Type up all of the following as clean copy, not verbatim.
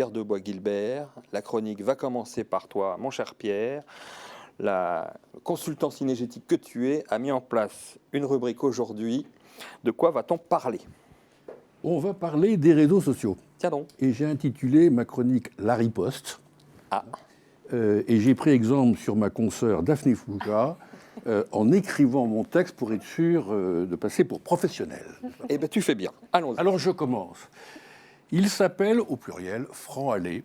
Pierre de Bois-Guilbert. La chronique va commencer par toi, mon cher Pierre. La consultant cinégétique que tu es a mis en place une rubrique aujourd'hui. De quoi va-t-on parler? On va parler des réseaux sociaux. Tiens donc. Et j'ai intitulé ma chronique La riposte. Ah, Et j'ai pris exemple sur ma consoeur Daphné Foucault en écrivant mon texte pour être sûr de passer pour professionnel. eh bien tu fais bien. Allons-y. Alors je commence. Il s'appelle au pluriel Franc Allais,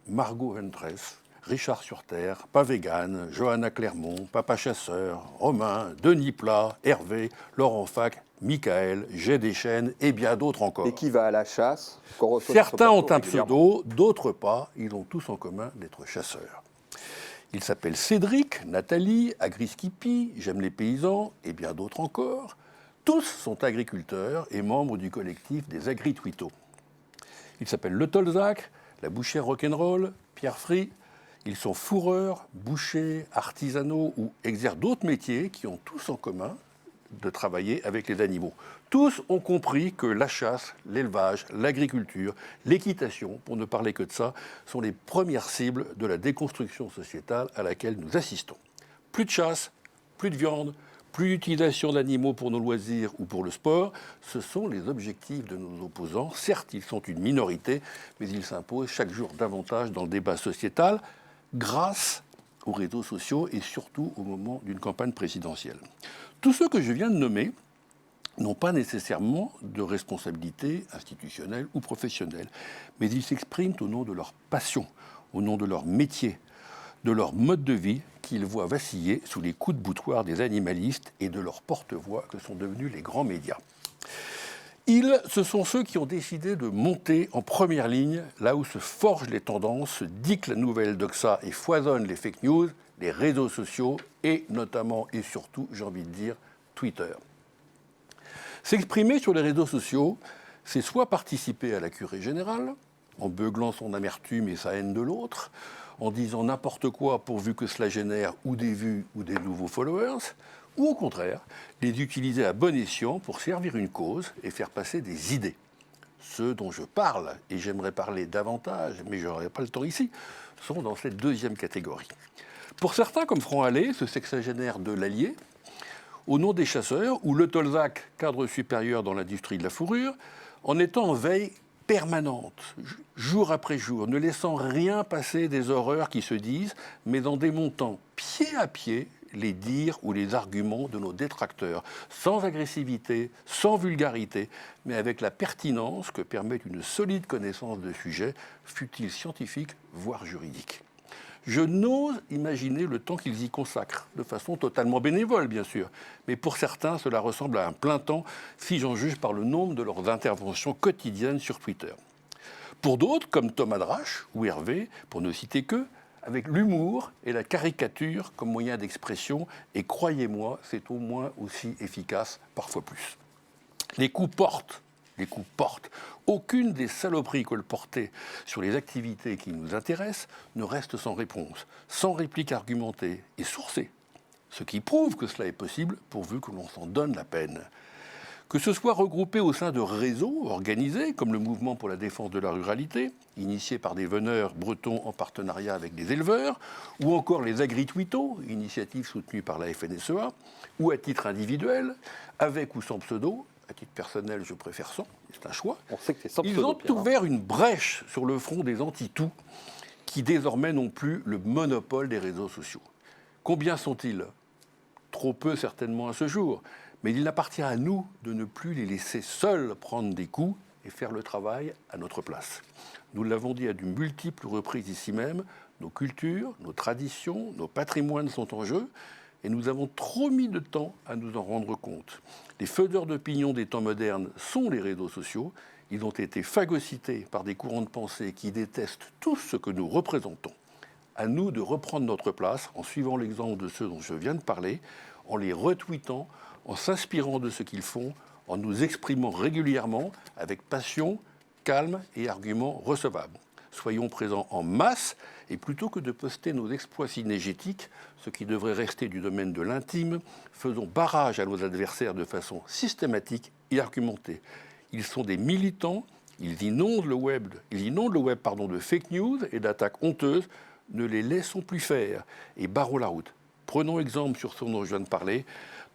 Margot Ventress, Richard Surterre, Pavégan, Johanna Clermont, Papa Chasseur, Romain, Denis Plat, Hervé, Laurent Fac, Michael, G. Deschênes et bien d'autres encore. Et qui va à la chasse qu'on reçoit Certains sur ont plateau un régulièrement. pseudo, d'autres pas. Ils ont tous en commun d'être chasseurs. Ils s'appellent Cédric, Nathalie, Agriskipi, J'aime les paysans et bien d'autres encore. Tous sont agriculteurs et membres du collectif des Agri-Twittos. Ils s'appellent Le Tolzac, la bouchère rock'n'roll, Pierre Fry. Ils sont fourreurs, bouchers, artisanaux ou exercent d'autres métiers qui ont tous en commun de travailler avec les animaux. Tous ont compris que la chasse, l'élevage, l'agriculture, l'équitation, pour ne parler que de ça, sont les premières cibles de la déconstruction sociétale à laquelle nous assistons. Plus de chasse, plus de viande, plus d'utilisation d'animaux pour nos loisirs ou pour le sport, ce sont les objectifs de nos opposants. Certes, ils sont une minorité, mais ils s'imposent chaque jour davantage dans le débat sociétal grâce aux réseaux sociaux et surtout au moment d'une campagne présidentielle. Tous ceux que je viens de nommer n'ont pas nécessairement de responsabilité institutionnelle ou professionnelle, mais ils s'expriment au nom de leur passion, au nom de leur métier, de leur mode de vie qu'ils voient vaciller sous les coups de boutoir des animalistes et de leurs porte-voix que sont devenus les grands médias. Ce sont ceux qui ont décidé de monter en première ligne, là où se forgent les tendances, se dictent la nouvelle doxa et foisonnent les fake news, les réseaux sociaux et notamment et surtout, j'ai envie de dire, Twitter. S'exprimer sur les réseaux sociaux, c'est soit participer à la curée générale, en beuglant son amertume et sa haine de l'autre, en disant n'importe quoi pourvu que cela génère ou des vues ou des nouveaux followers, ou au contraire, les utiliser à bon escient pour servir une cause et faire passer des idées. Ceux dont je parle, et j'aimerais parler davantage, mais je n'aurai pas le temps ici, sont dans cette deuxième catégorie. Pour certains, comme Franc Allais, ce sexagénaire de l'Allier, au nom des chasseurs, ou Le Tolzac, cadre supérieur dans l'industrie de la fourrure, en étant en veille permanente, jour après jour, ne laissant rien passer des horreurs qui se disent, mais en démontant pied à pied les dires ou les arguments de nos détracteurs, sans agressivité, sans vulgarité, mais avec la pertinence que permet une solide connaissance de sujet, fût-il scientifique, voire juridique. Je n'ose imaginer le temps qu'ils y consacrent, de façon totalement bénévole bien sûr, mais pour certains cela ressemble à un plein temps si j'en juge par le nombre de leurs interventions quotidiennes sur Twitter. Pour d'autres, comme Thomas Drache ou Hervé, pour ne citer qu'eux, avec l'humour et la caricature comme moyen d'expression, et croyez-moi, c'est au moins aussi efficace, parfois plus. Les coups portent. Aucune des saloperies colportées sur les activités qui nous intéressent ne reste sans réponse, sans réplique argumentée et sourcée. Ce qui prouve que cela est possible pourvu que l'on s'en donne la peine. Que ce soit regroupé au sein de réseaux organisés, comme le Mouvement pour la défense de la ruralité, initié par des veneurs bretons en partenariat avec des éleveurs, ou encore les Agri-Twittos, initiative soutenue par la FNSEA, ou à titre individuel, avec ou sans pseudo. À titre personnel, je préfère sans, c'est un choix. On sait que c'est sans Ils pseudo, ont Pierre, hein. ouvert une brèche sur le front des anti-tout, qui désormais n'ont plus le monopole des réseaux sociaux. Combien sont-ils ? Trop peu certainement à ce jour, mais il appartient à nous de ne plus les laisser seuls prendre des coups et faire le travail à notre place. Nous l'avons dit à de multiples reprises ici même, nos cultures, nos traditions, nos patrimoines sont en jeu, et nous avons trop mis de temps à nous en rendre compte. Les faiseurs d'opinion des temps modernes sont les réseaux sociaux. Ils ont été phagocytés par des courants de pensée qui détestent tout ce que nous représentons. À nous de reprendre notre place en suivant l'exemple de ceux dont je viens de parler, en les retweetant, en s'inspirant de ce qu'ils font, en nous exprimant régulièrement avec passion, calme et arguments recevables. Soyons présents en masse et plutôt que de poster nos exploits cinégétiques, ce qui devrait rester du domaine de l'intime, faisons barrage à nos adversaires de façon systématique et argumentée. Ils sont des militants Ils inondent le web, de fake news et d'attaques honteuses. Ne les laissons plus faire et barrons la route. Prenons exemple sur ce dont je viens de parler,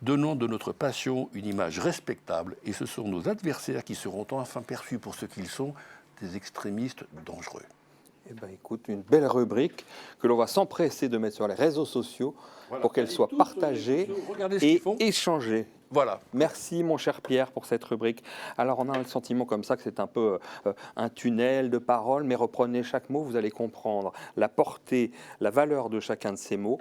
donnons de notre passion une image respectable et ce sont nos adversaires qui seront enfin perçus pour ce qu'ils sont, des extrémistes dangereux. Eh ben, écoute, une belle rubrique que l'on va s'empresser de mettre sur les réseaux sociaux pour qu'elle soit partagée et échangée. Voilà. Merci mon cher Pierre pour cette rubrique. Alors on a le sentiment comme ça que c'est un peu un tunnel de paroles, mais reprenez chaque mot, vous allez comprendre la portée, la valeur de chacun de ces mots.